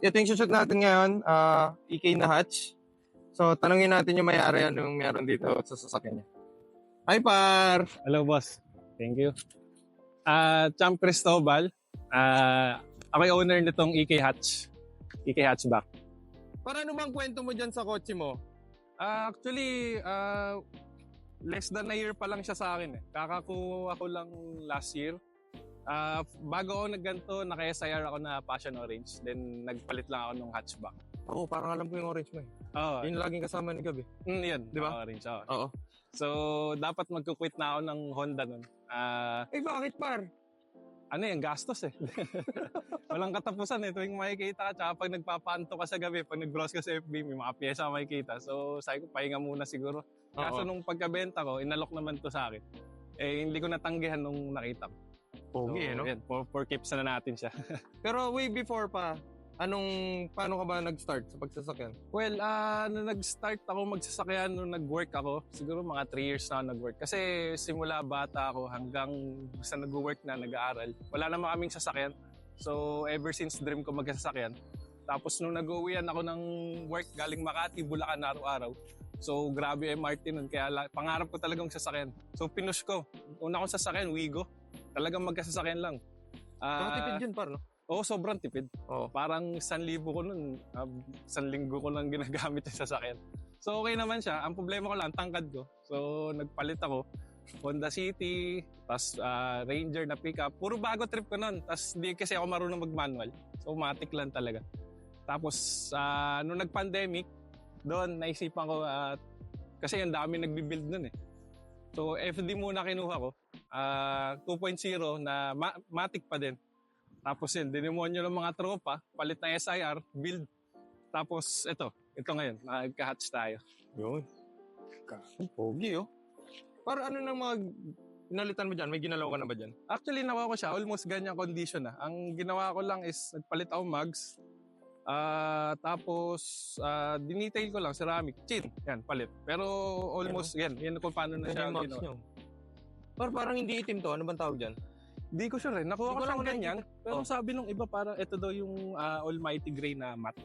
ito yung shoot natin ngayon, EK na hatch. So, tanungin natin yung may-ari anong meron dito sa sasakyan niya. Hi, par! Hello, boss. Thank you. Champ Cristobal. Ako yung owner nitong EK Hatch. EK Hatchback. Para ano bang kwento mo dyan sa kotse mo? Actually, less than a year pa lang siya sa akin. Kakakuha ko lang last year. Bago ako nagganto, naka-SIR ako na Passion Orange. Then, nagpalit lang ako ng hatchback. Oo, parang alam ko yung orange mo eh. Oo. Yun laging kasama ni Gabi. Yan. Di ba? Orange, oo. Oo. So, dapat magkukwit na ako ng Honda nun. Bakit par? Ano yan, gastos eh. Walang katapusan eh. Tuwing makikita ka, tsaka pag nagpapaanto ka sa gabi, pag nag-browse ka sa FB, may mga pyesa makikita. So, sabi ko, pahinga muna siguro. Kaso nung pagkabenta ko, inalok naman to sa akin. Hindi ko natanggihan nung nakita ko. Pogi, so, no? Yan, for keeps na natin siya. Pero way before pa, paano ka ba nag-start sa pagsasakyan? Well, nung nag-start ako magsasakyan, nung nag-work ako, siguro mga 3 years na ako nag-work. Kasi simula bata ako hanggang sa nag-work na, nag-aaral, wala naman kaming sasakyan. So, ever since dream ko magsasakyan. Tapos nung nag-uwian ako ng work galing Makati, Bulacan araw-araw. So, grabe MRT nun. Kaya pangarap ko talagang sasakyan. So, pinush ko. Una kong sasakyan, Wigo. Talagang magkasasakyan lang. Tipid yun par, no? Oo, sobrang tipid. Oo. Parang 1,000 ko nun, 1 linggo ko lang ginagamit yung sasakyan. So okay naman siya. Ang problema ko lang, tangkad ko. So nagpalit ako. Honda City, tapos Ranger na pickup. Puro bago trip ko nun. Tapos di kasi ako marunong mag-manual. So automatic lang talaga. Tapos nung nag-pandemic, doon naisipan ko, kasi yung dami nagbibuild nun eh. So FD muna kinuha ko. 2.0 na matic pa din. Tapos yun, dinimonyo ng mga tropa, palit na SIR, build. Tapos ito ngayon, nagka-hatch tayo. Yun. Pogi, oh. Para ano nang mga pinalitan mo dyan? May ginalaw ka na ba dyan? Actually, nawa ko siya. Almost ganyang condition na. Ang ginawa ko lang is, nagpalit ako mags. Tapos, dinetail ko lang, ceramic. Chin, yan, palit. Pero almost, yan kung paano na siya ginawa. Parang hindi itim to. Ano bang tawag dyan? Hindi ko sure rin. Nakuha ko lang ganyan. Pero Oh. sabi nung iba parang ito daw yung almighty gray na matte.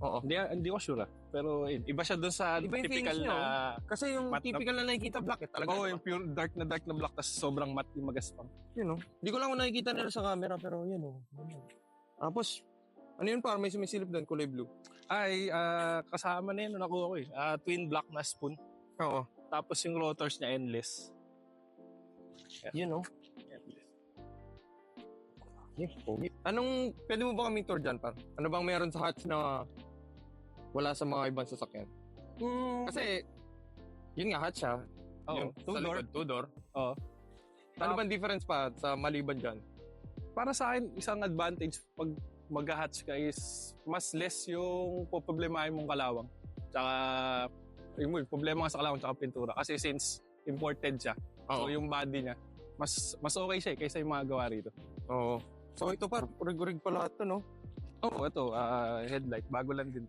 Oo. Hindi ko sure. Pero iba siya doon sa Iba yung typical finish na... Kasi yung typical na nakikita black eh. Talaga. Oo, yung pure dark na black tas sobrang matte yung magaspang. Yun, no? Hindi ko lang nakikita nila sa camera pero yan, oh. Tapos, ano yun parang may sumisilip doon, kulay blue. Kasama na yun nung nakuha ko eh. Twin black na spoon. Oo. Tapos yung rotors niya endless. Yun, no? Pwede mo ba kaming tour dyan, par? Ano bang meron sa hatch na wala sa mga ibang sasakyan? Kasi, yun nga, hatch ha. Oo, two-door. Oo. Ano bang difference pa sa maliban dyan? Para sa akin, isang advantage pag mag-hatch ka is mas less yung problemahin mong kalawang. Tsaka, yung problema nga sa kalawang tsaka pintura. Kasi since imported siya, so yung body niya, mas okay siya kaysa yung mga gawa rito. Oo. So ito par, rig-rig pa lahat to, no? Oo, ito, headlight. Bago lang din.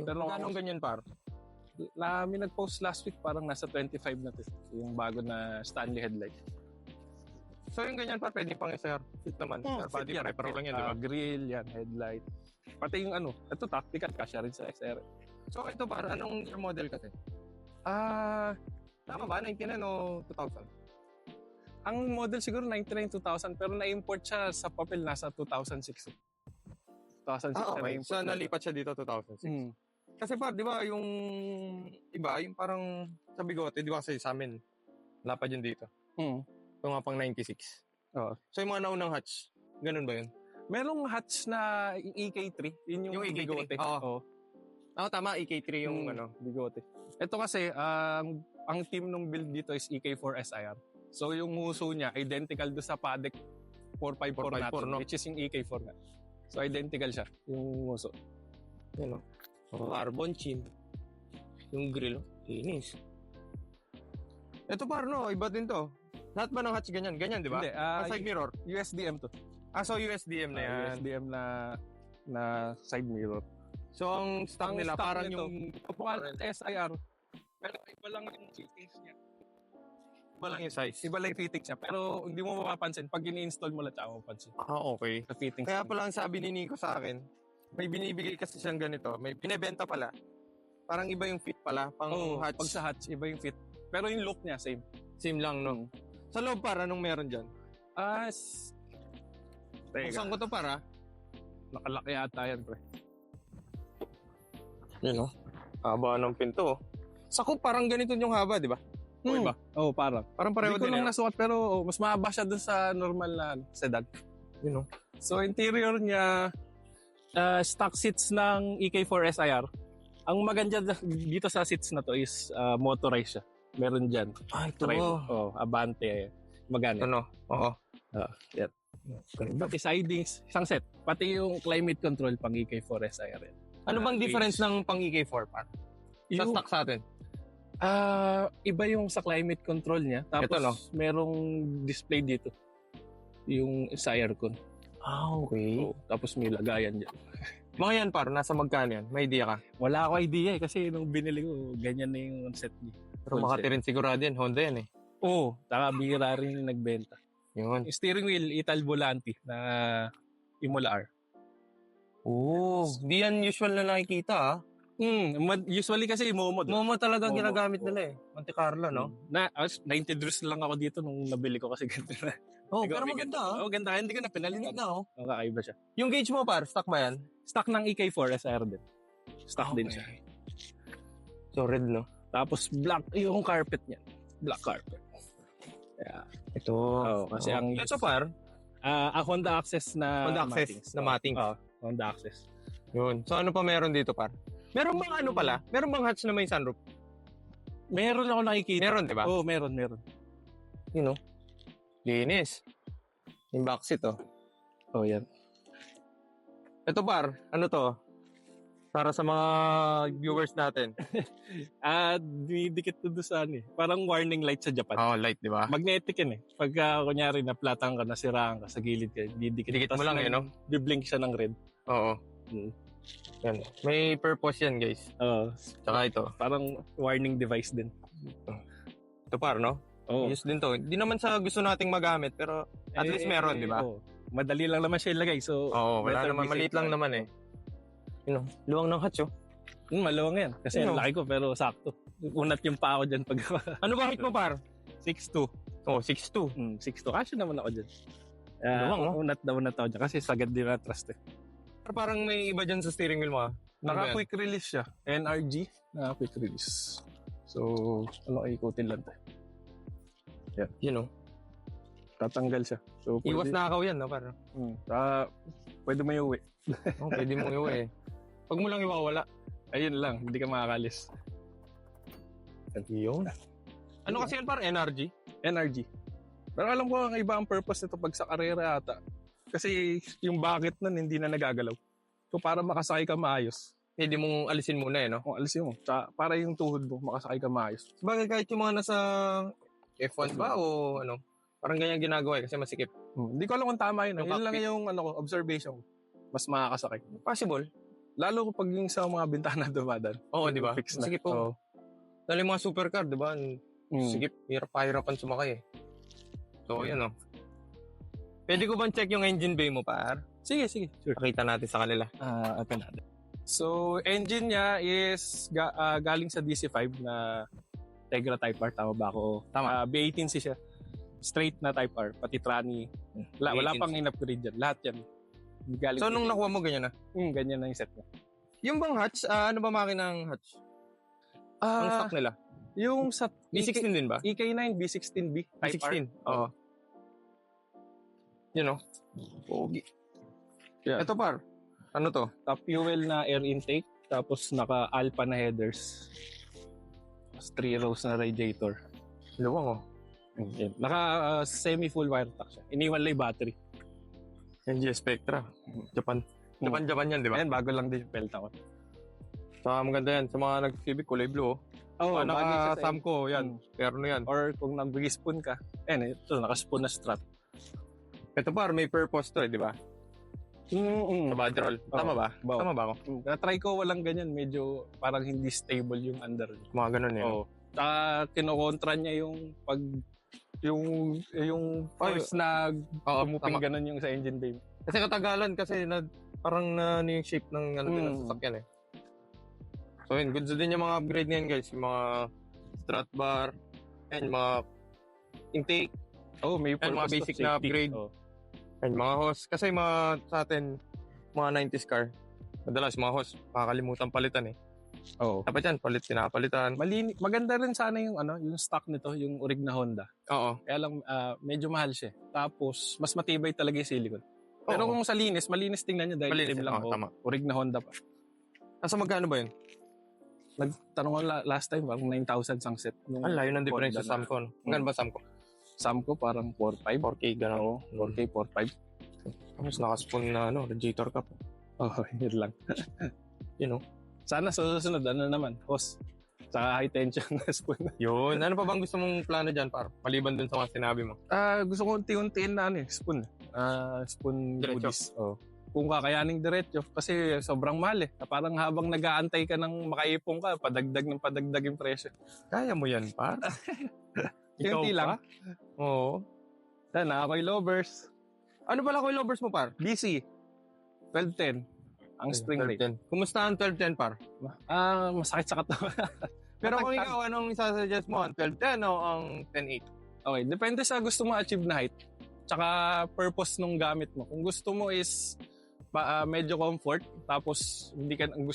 Pero anong ganyan par? May nag-post last week, parang nasa 25 na to. Yung bago na Stanley headlight. So yung ganyan par, pwede pang SR. Fit naman. Body pa lang yan, di ba? Grill, yan, headlight. Pati yung ito tactical, kasya rin sa XR. So ito par, anong model kasi? Tama ba? 99 o 2000? Ang model siguro 99-2000 pero na-import siya sa papel nasa 2006. 2006 okay. So nalipat siya dito 2006. Kasi par, di ba yung iba, yung parang sa bigote, di ba kasi sa amin, lapad yun dito. Ito nga pang 96. Oo. So yung mga naunang hatch, ganun ba yun? Merong hatch na EK3. Yun yung EK3. bigote. Oo. Tama, EK3 yung bigote. Ito kasi, ang team nung build dito is EK4 SIR. So yung huso niya, identical do sa Padec 454 natin, no? Which is yung EK4 nga. So identical siya, yung huso. Yan, no? Carbon chin. Yung grill, linis. Ito par, no? Iba din to. Lahat ba ng hatch ganyan? Ganyan, di ba? Hindi. Side mirror. USDM to. So USDM na yan. USDM na side mirror. So ang stock nila, parang nito, yung... SIR. Pero iba lang yung fittings niya. Iba lang yung size. Iba lang yung fittings niya. Pero hindi mo mapapansin. Pag ini-install mo lang, tsaka mapapansin. Okay. Sa fittings. Kaya pala ang sabi ni Nico sa akin, may binibigay kasi siyang ganito. May binebenta pala. Parang iba yung fit pala. Pang hatch. Pag sa hatch, iba yung fit. Pero yung look niya, same. Same lang, no? Sa loob para, anong meron dyan? Buksan ko to para. Nakalaki yata yan, pre. Yun, no? Haba ng pinto. Sako, parang ganito yung haba, di ba? O iba? Parang. Parang pareho Hindi ko din. lang nasuot, pero mas mahaba siya dun sa normal na sedan. Yun, no? So, interior niya, stock seats ng EK4 SIR. Ang maganda dito sa seats na to is motorized siya. Meron dyan. Ito. Abante. Magana. Ano? Oo. Yan. Pati sidings, isang set. Pati yung climate control pang EK4 SIR. Ano bang difference ng pang EK4 pa? Sa stock sa atin? Iba yung sa climate control niya. Tapos Ito, no? merong display dito. Yung sa aircon. Okay. Tapos may lagayan dyan. Mga yan par, nasa magkano yan? May idea ka? Wala ako idea kasi nung binili ko, ganyan na yung set niya. Pero Makati rin sigurado yan. Honda yan eh. Taka bihira rin yung nagbenta. Yun. Yung steering wheel, Ital Volante na Imola R. Di yan usual na nakikita ah. Usually kasi Momo. Momo talaga ginagamit nila eh. Monte Carlo, no? 90 degrees lang ako dito nung nabili ko kasi ganito na. Pero maganda ah. Ganda. Hindi ko na pinalitan. Kakaiba siya. Yung gauge mo par, stock ba yan? Stock ng EK4 SR din. Stock din siya. So red, no? Tapos black yung carpet niya. Black carpet. Yeah. Ito. Kasi ang ito par? Honda Access na Access na matings. Honda Access. Yun. So ano pa meron dito par? Meron bang ano pala? Meron bang hatch na may sunroof? Meron ako nakikita. Meron, di ba? Meron. You know? Linis. Yung backseat, yan. Ito par, ano to? Para sa mga viewers natin. Didikit to doon sa parang warning light sa Japan. Light, di ba? Magnetic yan eh. Pagka kunyari naplatan ka, nasiraan ka sa gilid ka, didikit mo lang no? Biblink siya ng red. Oo. Yan. May purpose yan, guys. Tsaka ito. Parang warning device din. Ito par, no? Use din to. Hindi naman sa gusto nating magamit, pero at least meron, di ba? Madali lang naman siya ilagay. So, wala naman. Maliit lang naman eh. Luwang ng hatch, maluwang yan. Kasi ang laki ko, pero sakto. Unat yung pa ako dyan. Ano ba height mo, par? 6'2". 6'2". 6'2". Kasi naman ako dyan. Luwang, no? Unat ako dyan. Kasi sagad din na trust eh. Parang may iba dyan sa steering wheel mo, Naka-quick release siya. NRG. Naka-quick release. So, ikutin lang tayo. Yan. Tatanggal siya. So, iwas na akaw yan, no? Parang. Pwede mo iuwi. Pwede mo iuwi eh. Huwag mo lang iwawala. Ayun lang, hindi ka makakalis. Yun. Ano kasi yan parang NRG? NRG. Pero alam ko ang iba ang purpose nito pag sa karera ata. Kasi yung bakit nun hindi na nagagalaw. So para makasakay ka maayos. Hindi mong alisin muna eh, no? Alisin mo. Para yung tuhod mo, makasakay ka maayos. Bagay kahit yung mga nasa F1 ba o ano? Parang ganyan ginagawa eh kasi masikip. Hindi ko alam kung tama yun. Yun lang yung observation. Mas makakasakay. Possible. Lalo pag yung sa mga bintana dumadan. Di ba? Masikip po. Lalo yung mga supercar, di ba? Sikip, hirapan sumakay eh. So, yun Pwede ko bang check yung engine bay mo, par? Sige. Sure. Pakita natin sa kanila. Open natin. So, engine niya is galing sa DC5 na Tegra Type R. Tama ba ako? Tama. B18C siya. Straight na Type R. Pati tranny. Wala pang in-upgrade dyan. Lahat yan. So, nung nakuha mo, ganyan na? Ganyan na yung set niya. Yung bang hatch, ano ba makina ng hatch? Ang stock nila? Yung sa... B16 din ba? EK9, B16B. Type B16? R. Pogi. Yeah. Ito par, ano to? Top fuel na air intake, tapos naka-alpha na headers. 3 rows na radiator. Luwang Naka semi-full wire tack siya. Iniwan lang yung battery. NG Spectra. Japan yan, di ba? Ayan, bago lang din yung pelta ko. Saka maganda yan. Sa mga nag-Civic, kulay blue. Naka-Samco, yan. Perno yan. Or kung nag-spoon ka, ito, naka-spoon na strap. Ito par, may purpose to di ba? Sa body roll. Tama ba? Tama ba ako? Na-try ko walang ganyan. Medyo parang hindi stable yung under. Mga ganun yan. Kinokontra niya yung pag yung force na tumuping ganun yung sa engine bay. Kasi katagalan kasi parang na ano yung shape ng ano din ng sasakyan eh. So yun, goods din yung mga upgrade ngayon guys. Yung mga strut bar, and mga intake, Oh, may and mga purpose basic to na safety. upgrade. Oh. And mga hose. Kasi mga sa atin, mga 90s car, madalas mga hose, makakalimutan palitan eh. Oh. Dapat yan, pinapalitan. Maganda rin sana yung yung stock nito, yung orig na Honda. Oo. Kaya lang medyo mahal siya. Tapos mas matibay talaga yung silicone. Pero kung sa linis, malinis tingnan niyo dahil Malinis, itim lang. tama. Orig na Honda pa. Nasa magkano ba yun? Nagtanong ko last time, parang 9,000 sang set. Ang layo ng difference sa Samco. No? Magkano ba Samco? Samco parang 4,500. 4K, gano'n. Oo, 4K, 4,500. Tapos nakaspoon na radiator cup. Oh, yun lang. You know? Sana susunod, naman, hose. Sa high tension na spoon. Yun. Ano pa bang gusto mong plano dyan, par? Maliban dun sa mga sinabi mo. Gusto ko unti-untiin na spoon. Spoon Diretso. goodies. Oh. Kung kakayaning diretso. Kasi sobrang mahal eh. Parang habang nag-aantay ka ng makaipong ka, padagdag yung presyo. Kaya mo yan, par? Ikaw Unti lang. pa? Oo. Yan, Ako'y Lovers. Ano pala coilovers mo, par? BC. 1210. Ang spring rate. 1210. Kumusta ang 1210, par? Masakit sa katawan. Pero kung Matagtag. ikaw, anong isasuggest mo? Ang 1210 o ang 108? Okay, depende sa gusto mo achieve na height. Tsaka purpose nung gamit mo. Kung gusto mo is medyo comfort, tapos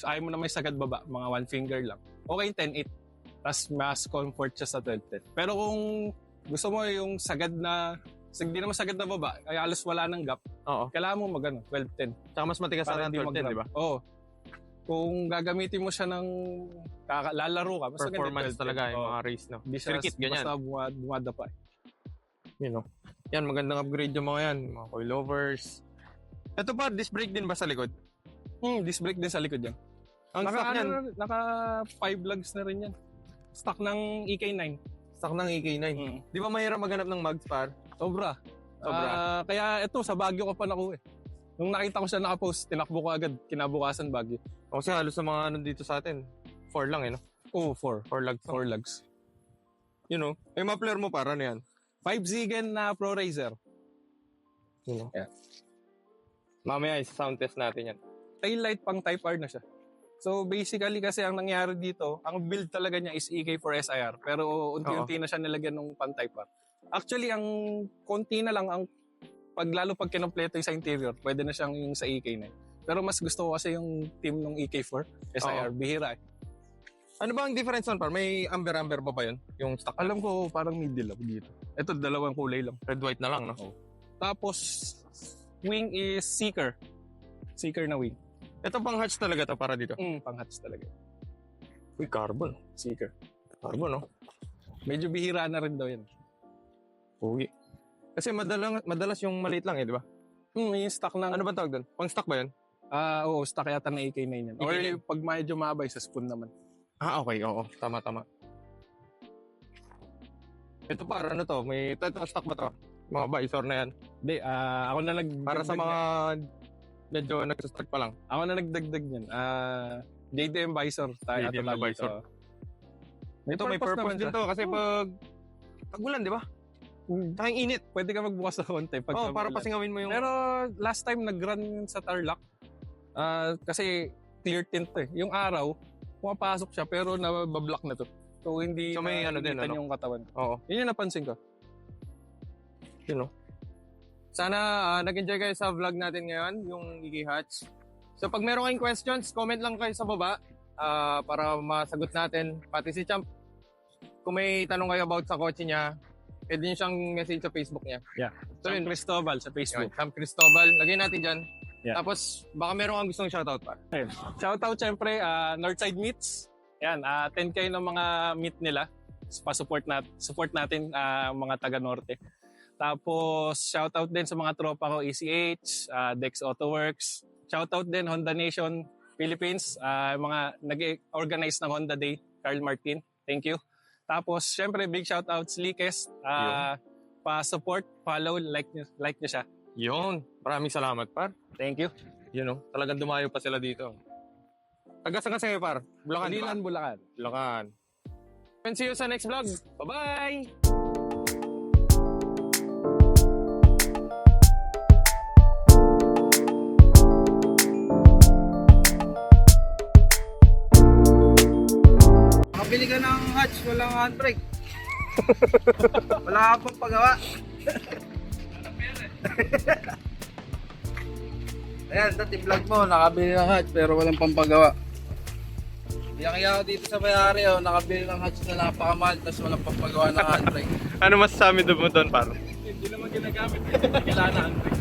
ayaw mo na may sagad baba, mga one finger lang. Okay, 10.8. Tapos mas comfort siya sa 12.10. Pero kung gusto mo yung sagad na, hindi naman sagad na baba, kaya alas wala ng gap, Oo. kailangan mo 12.10. Tsaka mas matigas Para na hindi ng 1210, di ba? Oo. Kung gagamitin mo siya ng lalaro ka, mas maganda Performance 12.10. talaga yung Oo. mga race, no? Hindi siya Circuit, ganyan. basta bumadapa. You know? Yan, magandang upgrade yung mga yan. Mga coilovers. Ito pa, disc brake din ba sa likod? Disc brake din sa likod yan. Ang stock niyan, Naka 5 lugs na rin yan. Stock ng EK9. stock ng EK9. Di ba mahirap maghanap ng mags, par? Sobra. Kaya ito, sa Baguio ko pa nakuha eh. Nung nakita ko siya nakapost, tinakbo ko agad. Kinabukasan Baguio. Kasi halos sa mga ano dito sa atin, 4 lang eh, no? Oh, 4. 4 lugs. 4 lugs. You know? Yung muffler mo, para ano yan? 5 Zigen na Pro Racer. You know? Yeah. Mamaya, sound test natin yan. Taillight pang Type R na siya. So basically kasi ang nangyari dito, ang build talaga niya is EK4 SIR. Pero unti-unti na siya nilagyan ng pang Type R. Actually, ang konti na lang, lalo pag kinompleto yung sa interior, pwede na siyang yung sa EK9. Pero mas gusto ko kasi yung team ng EK4 SIR. Bihira eh. Ano ba ang difference nun, par? May amber-amber pa ba yun? Yung stock? Alam ko parang middle up dito. Ito, dalawang kulay lang. Red-white na lang, no? Tapos, wing is Seeker. Seeker na wing. Ito pang hatch talaga to para dito. Pang-hatch talaga. Uy, carbon. Seeker. Carbon, no? Medyo bihira na rin daw yan. Uy. Kasi madalas yung maliit lang eh, di ba? Yung stock ng... Ano ba tawag doon? Pang stock ba yun? Oo, stock yata ng AK9 yan. Or AK9. pag medyo mabay sa spoon naman. Okay, oo. Tama. Ito para ano to? Ito stock ba to? Mga visor na yan. Hindi, ako na Para sa mga medyo nagsastart pa lang. Ako na nagdagdag niyan. JDM visor. JDM na visor. Ito may purpose din to kasi pag ulan, di ba? Tsaka yung init. Pwede ka magbukas sa konti. Para pasingawin mo yung... Pero last time nag-run sa Tarlac, kasi clear tint to eh. Yung araw, pumapasok siya pero nabablock na to. So hindi may ano din, ano? yung katawan. Oo. Yun yung napansin ko. You know? Sana nag-enjoy kayo sa vlog natin ngayon, yung EK Hatch. So pag meron kayong questions, comment lang kayo sa baba para masagot natin. Pati si Champ, kung may tanong kayo about sa kotse niya, pwede nyo siyang message sa Facebook niya. Yeah. So Sam Cristobal sa Facebook. Champ Cristobal, lagay natin dyan. Yeah. Tapos baka meron kang gustong shoutout pa. Shoutout syempre, Northside Meats. Yan, 10K ng mga meat nila. Support natin mga taga-norte. Tapos shoutout din sa mga tropa ko, ECH, Dex Auto Works. Shoutout din Honda Nation Philippines, mga nag-organize ng Honda Day, Carl Martin. Thank you. Tapos syempre big shoutout Slickest. Pa-support, follow, like nyo siya. Yun. Maraming salamat, par. Thank you. You know, talagang dumayo pa sila dito. Taga-saan kasi kayo, par? Bulacan, di ba? Bulacan. Bulacan. And see you sa next vlog. Bye-bye! Nakabili ka ng hatch, walang handbrake. Wala ka pang pagawa. Ayan, dati vlog mo, nakabili ng hatch pero walang pampagawa. Kaya ako dito sa may-ari, oh, nakabili ng hatch na napakamahal tapos walang pampagawa ng handbrake. Ano masasabi mo doon, pare? Hindi naman ginagamit. Kailangan na handbrake.